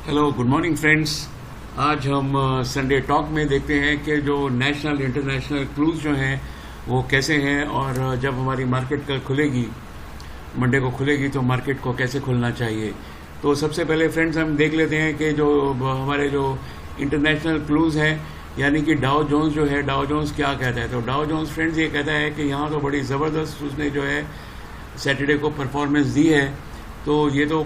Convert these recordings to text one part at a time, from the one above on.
Hello, good morning friends. आज हम Sunday talk में देखते हैं कि जो नेशनल इंटरनेशनल क्रूज जो हैं वो कैसे हैं, और जब हमारी मार्केट कल खुलेगी, मंडे को खुलेगी, तो मार्केट को कैसे खुलना चाहिए। तो सबसे पहले फ्रेंड्स हम देख लेते हैं कि जो हमारे जो इंटरनेशनल क्रूज है, यानी कि डाउ जोन्स जो है, डाउ जोन्स क्या कहता है। तो डाउ जोन्स फ्रेंड्स ये कहता है कि यहाँ तो बड़ी ज़बरदस्त उसने जो है सैटरडे को परफॉर्मेंस दी है, तो ये तो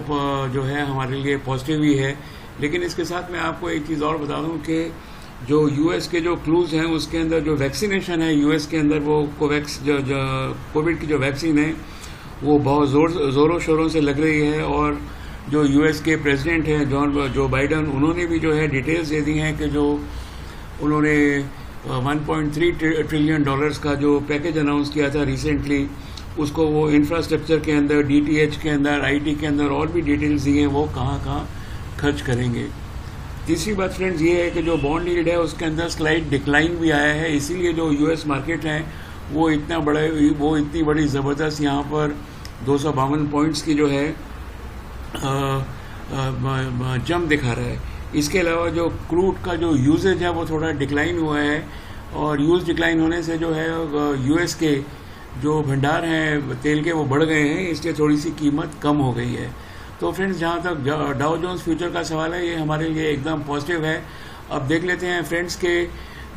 जो है हमारे लिए पॉजिटिव ही है। लेकिन इसके साथ मैं आपको एक चीज़ और बता दूं कि जो यूएस के जो क्रूज हैं उसके अंदर जो वैक्सीनेशन है यूएस के अंदर, वो कोवैक्स जो कोविड की जो वैक्सीन है वो बहुत ज़ोरों शोरों से लग रही है। और जो यूएस के प्रेसिडेंट हैं जो बाइडन, उन्होंने भी जो है डिटेल्स दे दी हैं कि जो उन्होंने 1.3 ट्रिलियन डॉलर्स का जो पैकेज अनाउंस किया था रिसेंटली, उसको वो इंफ्रास्ट्रक्चर के अंदर, डीटीएच के अंदर, आईटी के अंदर और भी डिटेल्स दी हैं वो कहाँ कहाँ खर्च करेंगे। तीसरी बात फ्रेंड्स ये है कि जो बॉन्ड यील्ड है उसके अंदर स्लाइड डिक्लाइन भी आया है, इसीलिए जो यूएस मार्केट है वो इतनी बड़ी ज़बरदस्त यहाँ पर 252 पॉइंट्स की जो है जंप दिखा रहा है। इसके अलावा जो क्रूड का जो यूजेज है वो थोड़ा डिक्लाइन हुआ है, और यूज डिक्लाइन होने से जो है यूएस के जो भंडार हैं तेल के वो बढ़ गए हैं, इसलिए थोड़ी सी कीमत कम हो गई है। तो फ्रेंड्स, जहाँ तक डाउ जोन्स फ्यूचर का सवाल है, ये हमारे लिए एकदम पॉजिटिव है। अब देख लेते हैं फ्रेंड्स के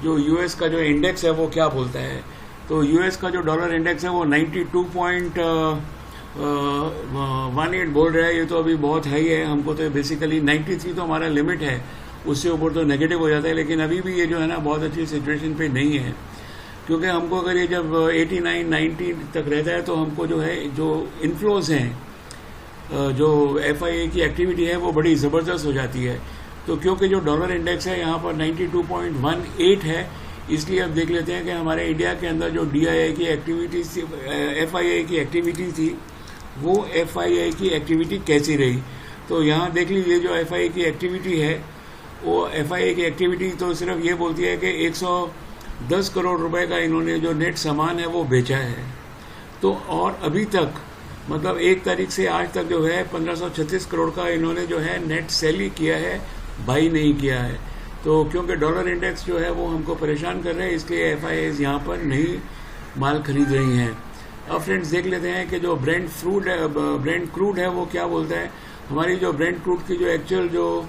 जो यूएस का जो इंडेक्स है वो क्या बोलता है। तो यूएस का जो डॉलर इंडेक्स है वो 92.18 बोल रहा है। ये तो अभी बहुत हाई है, हमको तो बेसिकली 93 तो हमारा लिमिट है, उससे ऊपर तो नेगेटिव हो जाता है। लेकिन अभी भी ये जो है ना बहुत अच्छी सिचुएशन पे नहीं है, क्योंकि हमको अगर ये जब 89-90 तक रहता है तो हमको जो है जो इन्फ्लोज हैं, जो एफआईए की एक्टिविटी है वो बड़ी ज़बरदस्त हो जाती है। तो क्योंकि जो डॉलर इंडेक्स है यहाँ पर 92.18 है, इसलिए अब देख लेते हैं कि हमारे इंडिया के अंदर जो डीआईआई की एक्टिविटीज थी, एफआईए की एक्टिविटी थी, वो एफआईए की एक्टिविटी कैसी रही। तो यहाँ देख लीजिए, जो एफआईए की एक्टिविटी है वो एफआईए की एक्टिविटी तो सिर्फ ये बोलती है कि 110 करोड़ रुपए का इन्होंने जो नेट सामान है वो बेचा है। तो और अभी तक मतलब 1 तारीख से आज तक जो है 1536 करोड़ का इन्होंने जो है नेट सेल ही किया है, बाई नहीं किया है। तो क्योंकि डॉलर इंडेक्स जो है वो हमको परेशान कर रहे हैं, इसलिए एफआईएस यहाँ पर नहीं माल खरीद रही हैं। अब फ्रेंड्स देख लेते हैं कि जो ब्रेंट क्रूड है वो क्या बोलता है। हमारी जो ब्रेंट क्रूड की जो एक्चुअल जो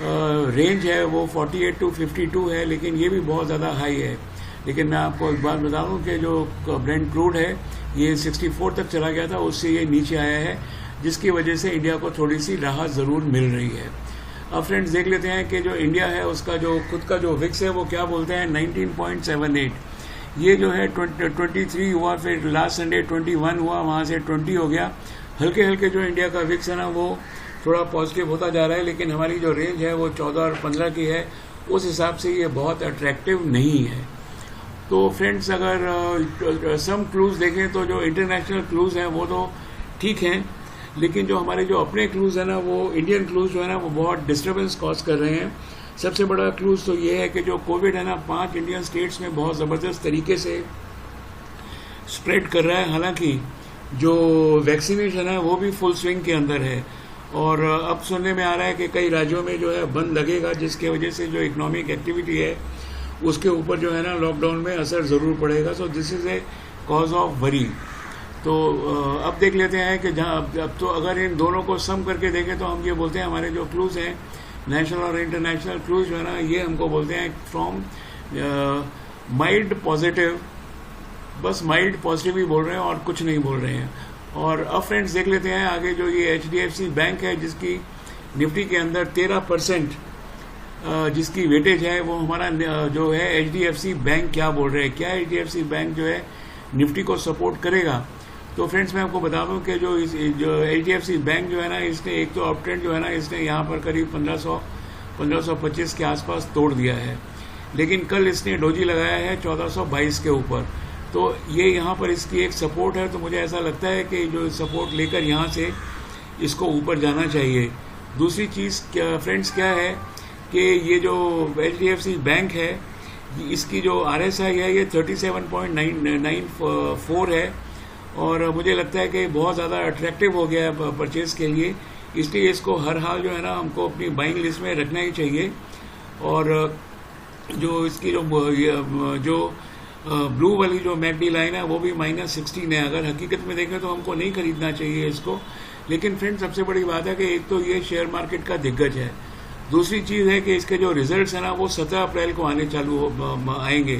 रेंज है वो 48 to 52 है, लेकिन ये भी बहुत ज़्यादा हाई है। लेकिन मैं आपको एक बात बता दूं कि जो ब्रेंट क्रूड है ये 64 तक चला गया था, उससे ये नीचे आया है, जिसकी वजह से इंडिया को थोड़ी सी राहत ज़रूर मिल रही है। अब फ्रेंड्स देख लेते हैं कि जो इंडिया है उसका जो खुद का जो विक्स है वो क्या बोलते हैं, 19.78। ये जो है 23 हुआ, फिर लास्ट संडे 21 हुआ, वहाँ से 20 हो गया। हल्के हल्के जो इंडिया का विक्स है ना वो थोड़ा पॉजिटिव होता जा रहा है, लेकिन हमारी जो रेंज है वो 14 और 15 की है, उस हिसाब से ये बहुत अट्रैक्टिव नहीं है। तो फ्रेंड्स, अगर सम क्रूज देखें तो जो इंटरनेशनल क्रूज हैं वो तो ठीक हैं, लेकिन जो हमारे जो अपने क्रूज है ना, वो इंडियन क्रूज जो है ना वो बहुत डिस्टर्बेंस कॉज कर रहे हैं। सबसे बड़ा क्रूज तो ये है कि जो कोविड है ना 5 इंडियन स्टेट्स में बहुत ज़बरदस्त तरीके से स्प्रेड कर रहा है। हालांकि जो वैक्सीनेशन है वो भी फुल स्विंग के अंदर है, और अब सुनने में आ रहा है कि कई राज्यों में जो है बंद लगेगा, जिसके वजह से जो इकोनॉमिक एक्टिविटी है उसके ऊपर जो है ना लॉकडाउन में असर ज़रूर पड़ेगा। So this is a cause of worry. तो अब देख लेते हैं कि जहाँ अब तो अगर इन दोनों को सम करके देखें तो हम ये बोलते हैं हमारे जो क्रूज हैं, नेशनल और इंटरनेशनल क्रूज जो है ना, ये हमको बोलते हैं फ्रॉम माइल्ड पॉजिटिव, बस माइल्ड पॉजिटिव ही बोल रहे हैं और कुछ नहीं बोल रहे हैं। और अब फ्रेंड्स देख लेते हैं आगे जो ये HDFC बैंक है, जिसकी निफ्टी के अंदर 13% जिसकी वेटेज है, वो हमारा जो है HDFC बैंक क्या बोल रहे हैं, क्या HDFC बैंक जो है निफ्टी को सपोर्ट करेगा। तो फ्रेंड्स मैं आपको बता दूं कि जो HDFC बैंक जो है ना, इसने एक तो अप ट्रेंड जो है ना, इसने यहाँ पर करीब 1525 के आसपास तोड़ दिया है, लेकिन कल इसने डोजी लगाया है 1422 के ऊपर। तो ये यहाँ पर इसकी एक सपोर्ट है, तो मुझे ऐसा लगता है कि जो सपोर्ट लेकर यहाँ से इसको ऊपर जाना चाहिए। दूसरी चीज़ क्या फ्रेंड्स क्या है कि ये जो HDFC बैंक है, इसकी जो RSI है ये 37.94 है, और मुझे लगता है कि बहुत ज़्यादा अट्रैक्टिव हो गया है परचेज़ के लिए, इसलिए इसको हर हाल जो है ना हमको अपनी बाइंग लिस्ट में रखना ही चाहिए। और जो इसकी जो ब्लू वाली जो मैकडी लाइन है वो भी -16 है। अगर हकीकत में देखें तो हमको नहीं खरीदना चाहिए इसको। लेकिन फ्रेंड सबसे बड़ी बात है कि एक तो ये शेयर मार्केट का दिग्गज है, दूसरी चीज़ है कि इसके जो रिजल्ट्स हैं ना वो 17 अप्रैल को आने आएंगे।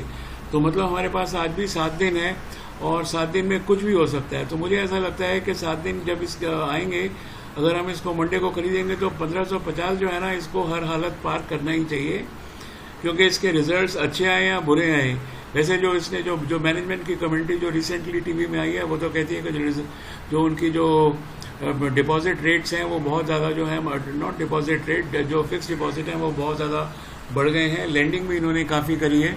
तो मतलब हमारे पास आज भी 7 दिन है और 7 दिन में कुछ भी हो सकता है। तो मुझे ऐसा लगता है कि 7 दिन जब आएंगे, अगर हम इसको मंडे को खरीदेंगे तो 1550 जो है ना इसको हर हालत पार करना ही चाहिए, क्योंकि इसके रिजल्ट्स अच्छे आए या बुरे आए। वैसे जो इसने जो मैनेजमेंट की कमेंट्री जो रिसेंटली टीवी में आई है वो तो कहती है कि जो उनकी जो डिपॉजिट रेट्स हैं वो बहुत ज़्यादा जो है, नॉट डिपॉजिट रेट, जो फिक्स डिपॉजिट हैं वो बहुत ज़्यादा बढ़ गए हैं। लैंडिंग भी इन्होंने काफ़ी करी है।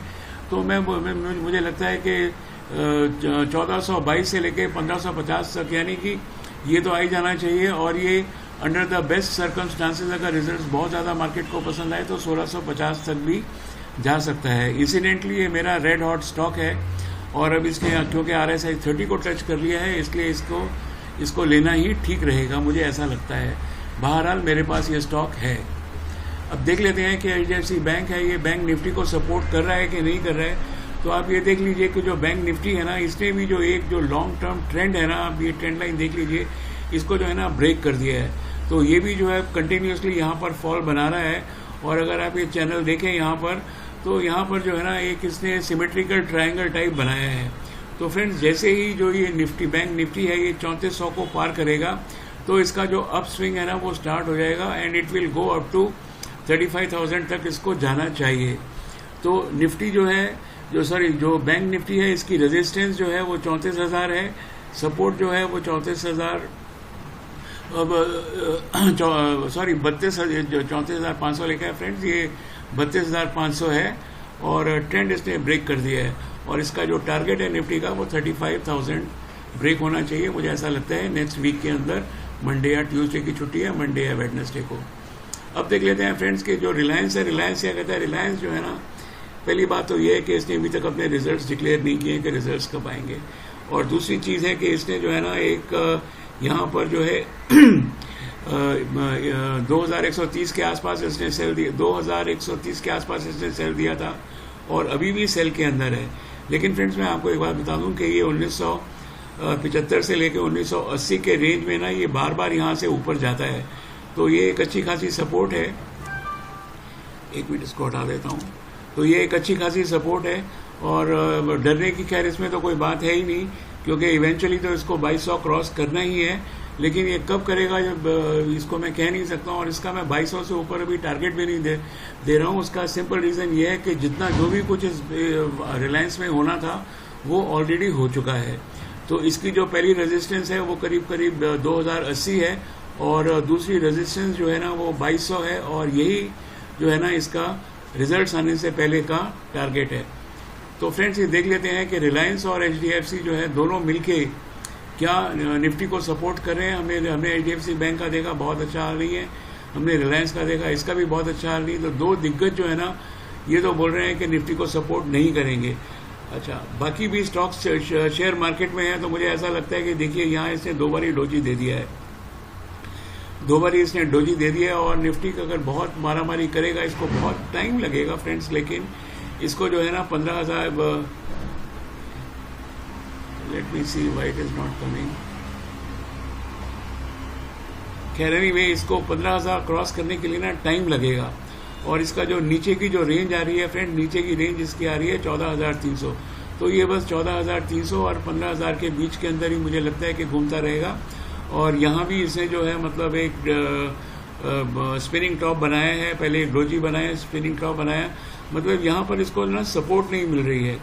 तो मुझे लगता है कि 1422 से लेके 1550 तक, यानी कि ये तो आ ही जाना चाहिए। और ये अंडर द बेस्ट सर्कमस्टांसेस अगर रिजल्ट्स बहुत ज़्यादा मार्केट को पसंद आए तो 1650 तक भी जा सकता है। इंसिडेंटली ये मेरा रेड हॉट स्टॉक है और अब इसके क्योंकि RSI 30 को टच कर लिया है, इसलिए इसको लेना ही ठीक रहेगा, मुझे ऐसा लगता है। बहरहाल मेरे पास ये स्टॉक है। अब देख लेते हैं कि HDFC बैंक है, ये बैंक निफ्टी को सपोर्ट कर रहा है कि नहीं कर रहा है। तो आप ये देख लीजिए कि जो बैंक निफ्टी है ना, इसने भी जो लॉन्ग टर्म ट्रेंड है ना, आप ये ट्रेंड लाइन देख लीजिए, इसको जो है ना ब्रेक कर दिया है। तो ये भी जो है कंटिन्यूसली यहाँ पर फॉल बना रहा है। और अगर आप ये चैनल देखें यहाँ पर, तो यहाँ पर जो है ना एक इसने सिमेट्रिकल ट्रायंगल टाइप बनाया है। तो फ्रेंड्स जैसे ही जो ये बैंक निफ्टी है ये 3400 को पार करेगा तो इसका जो अप स्विंग है ना वो स्टार्ट हो जाएगा and it will go up to 35,000 तक इसको जाना चाहिए। तो निफ्टी जो है जो बैंक निफ्टी है इसकी रेजिस्टेंस जो है वो 34,000 है, सपोर्ट जो है वो 34,000 34,500 लिखा है फ्रेंड्स, ये 32,500 है और ट्रेंड इसने ब्रेक कर दिया है। और इसका जो टारगेट है निफ्टी का वो 35,000 ब्रेक होना चाहिए, मुझे ऐसा लगता है नेक्स्ट वीक के अंदर। मंडे या ट्यूसडे की छुट्टी है, मंडे या वेडनेसडे को। अब देख लेते हैं फ्रेंड्स कि जो रिलायंस है, रिलायंस क्या कहता है। रिलायंस जो है ना, पहली बात तो ये है कि इसने अभी तक अपने रिजल्ट्स डिक्लेयर नहीं किए कि रिजल्ट्स कब आएंगे। और दूसरी चीज़ है कि इसने जो है ना एक यहाँ पर जो है 2130 के आसपास इसने सेल दिया, 2130 के आसपास इसने सेल दिया था और अभी भी सेल के अंदर है। लेकिन फ्रेंड्स मैं आपको एक बात बता दूं कि ये 1975 से लेकर 1980 के रेंज में ना ये बार बार यहाँ से ऊपर जाता है। तो ये एक अच्छी खासी सपोर्ट है। एक मिनट इसको हटा देता हूँ। तो ये एक अच्छी खासी सपोर्ट है और डरने की खैर इसमें तो कोई बात है ही नहीं, क्योंकि इवेंचुअली तो इसको 2200 क्रॉस करना ही है। लेकिन ये कब करेगा जब इसको मैं कह नहीं सकता हूँ। और इसका मैं 2200 से ऊपर अभी टारगेट भी नहीं दे रहा हूँ। उसका सिंपल रीज़न ये है कि जितना जो भी कुछ इस रिलायंस में होना था वो ऑलरेडी हो चुका है। तो इसकी जो पहली रेजिस्टेंस है वो करीब 2080 है और दूसरी रेजिस्टेंस जो है ना वो 2200 है और यही जो है ना इसका रिजल्ट्स आने से पहले का टारगेट है। तो फ्रेंड्स ये देख लेते हैं कि रिलायंस और HDFC जो है दोनों मिलके क्या निफ्टी को सपोर्ट कर रहे हैं। हमने HDFC बैंक का देखा, बहुत अच्छा हाल नहीं है। हमने रिलायंस का देखा, इसका भी बहुत अच्छा हाल नहीं। तो दो दिग्गज जो है ना ये तो बोल रहे हैं कि निफ्टी को सपोर्ट नहीं करेंगे। अच्छा, बाकी भी स्टॉक्स शेयर मार्केट में है तो मुझे ऐसा लगता है कि देखिए यहाँ इसने 2 बार डोजी दे दिया है, 2 बार इसने डोजी दे दिया है। और निफ्टी का अगर बहुत मारामारी करेगा इसको बहुत टाइम लगेगा फ्रेंड्स। लेकिन इसको जो है ना 15,000, let me see why it is not coming. खैर एनीवे इसको 15,000 क्रॉस करने के लिए ना टाइम लगेगा। और इसका जो नीचे की जो रेंज आ रही है फ्रेंड, नीचे की रेंज इसकी आ रही है 14,300। तो ये बस 14,300 और 15,000 के बीच के अंदर ही मुझे लगता है कि घूमता रहेगा। और यहाँ भी इसने जो है मतलब एक स्पिनिंग टॉप बनाया है, पहले एक डोजी बनाया, स्पिनिंग टॉप बनाया, मतलब यहाँ पर इसको ना सपोर्ट नहीं मिल रही है।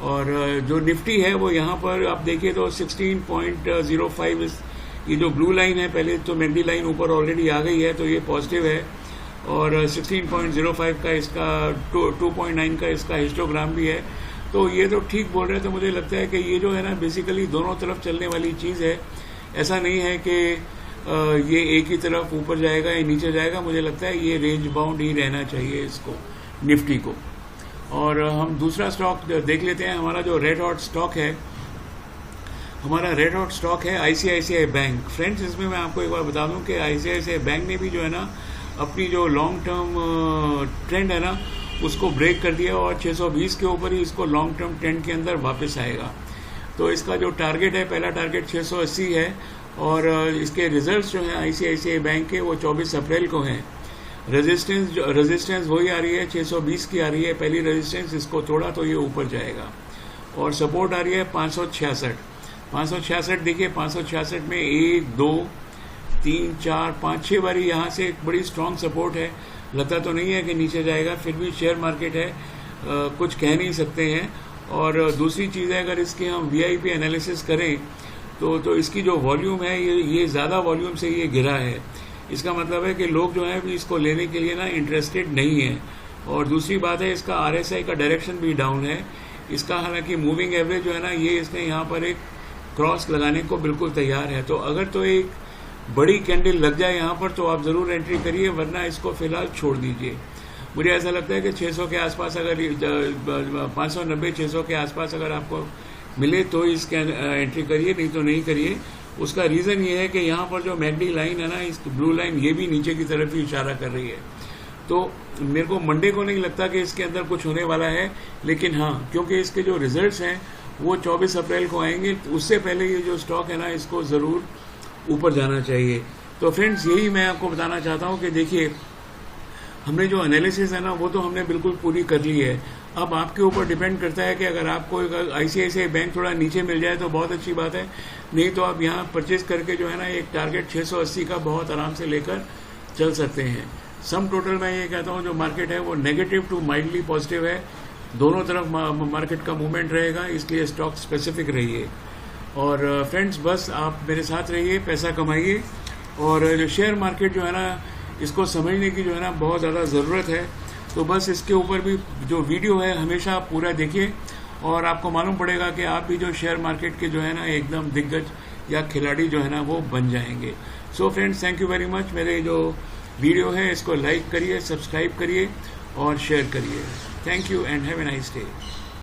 और जो निफ्टी है वो यहाँ पर आप देखिए तो 16.05 ये जो ब्लू लाइन है, पहले तो मैकडी लाइन ऊपर ऑलरेडी आ गई है तो ये पॉजिटिव है। और 16.05 का इसका 2.9 का इसका हिस्टोग्राम भी है। तो ये तो ठीक बोल रहे हैं। तो मुझे लगता है कि ये जो है ना बेसिकली दोनों तरफ चलने वाली चीज़ है। ऐसा नहीं है कि ये एक ही तरफ ऊपर जाएगा या नीचे जाएगा। मुझे लगता है ये रेंज बाउंड ही रहना चाहिए इसको, निफ्टी को। और हम दूसरा स्टॉक देख लेते हैं। हमारा जो रेड हॉट स्टॉक है हमारा रेड हॉट स्टॉक है आईसीआईसीआई बैंक। फ्रेंड्स, इसमें मैं आपको एक बार बता दूं कि आईसीआईसीआई बैंक ने भी जो है ना अपनी जो लॉन्ग टर्म ट्रेंड है ना उसको ब्रेक कर दिया और 620 के ऊपर ही इसको लॉन्ग टर्म ट्रेंड के अंदर वापस आएगा। तो इसका जो टारगेट है, पहला टारगेट 680 है और इसके रिजल्ट्स जो हैं आईसीआईसीआई बैंक के वो 24 अप्रैल को हैं। रेजिस्टेंस वही आ रही है, 620 की आ रही है पहली रेजिस्टेंस, इसको तोड़ा तो ये ऊपर जाएगा। और सपोर्ट आ रही है 566 देखिए 566 में 1 2 3 4 5 6 बारी यहाँ से एक बड़ी स्ट्रांग सपोर्ट है। लगता तो नहीं है कि नीचे जाएगा, फिर भी शेयर मार्केट है, कुछ कह नहीं सकते हैं। और दूसरी चीज़ है, अगर इसकी हम वीआईपी एनालिसिस करें तो इसकी जो वॉल्यूम है ये ज़्यादा वॉल्यूम से ये गिरा है। इसका मतलब है कि लोग जो है भी इसको लेने के लिए ना इंटरेस्टेड नहीं है। और दूसरी बात है, इसका आरएसआई का डायरेक्शन भी डाउन है। इसका हालांकि मूविंग एवरेज जो है ना ये इसने यहाँ पर एक क्रॉस लगाने को बिल्कुल तैयार है। तो अगर तो एक बड़ी कैंडल लग जाए यहाँ पर तो आप ज़रूर एंट्री करिए, वरना इसको फिलहाल छोड़ दीजिए। मुझे ऐसा लगता है कि 600 के आसपास अगर 590 600 के आसपास अगर आपको मिले तो इसके एंट्री करिए, नहीं तो नहीं करिए। उसका रीज़न ये है कि यहाँ पर जो मैगडी लाइन है ना, इस ब्लू लाइन, ये भी नीचे की तरफ ही इशारा कर रही है। तो मेरे को मंडे को नहीं लगता कि इसके अंदर कुछ होने वाला है, लेकिन हाँ, क्योंकि इसके जो रिजल्ट्स हैं वो 24 अप्रैल को आएंगे, उससे पहले ये जो स्टॉक है ना इसको ज़रूर ऊपर जाना चाहिए। तो फ्रेंड्स, यही मैं आपको बताना चाहता हूँ कि देखिए, हमने जो एनालिसिस है ना वो तो हमने बिल्कुल पूरी कर ली है। अब आपके ऊपर डिपेंड करता है कि अगर आपको आईसीआईसीआई बैंक थोड़ा नीचे मिल जाए तो बहुत अच्छी बात है, नहीं तो आप यहाँ परचेज करके जो है ना एक टारगेट 680 का बहुत आराम से लेकर चल सकते हैं। सम टोटल मैं ये कहता हूँ जो मार्केट है वो नेगेटिव टू माइल्डली पॉजिटिव है, दोनों तरफ मार्केट का मूवमेंट रहेगा, इसलिए स्टॉक स्पेसिफिक रहिए। और फ्रेंड्स, बस आप मेरे साथ रहिए, पैसा कमाइए। और जो शेयर मार्केट जो है ना इसको समझने की जो है ना बहुत ज़्यादा ज़रूरत है। तो बस इसके ऊपर भी जो वीडियो है हमेशा आप पूरा देखिए और आपको मालूम पड़ेगा कि आप भी जो शेयर मार्केट के जो है ना एकदम दिग्गज या खिलाड़ी जो है ना वो बन जाएंगे। So friends, thank you very much. मेरे जो वीडियो है इसको लाइक करिए, सब्सक्राइब करिए और शेयर करिए। Thank you and have a nice day.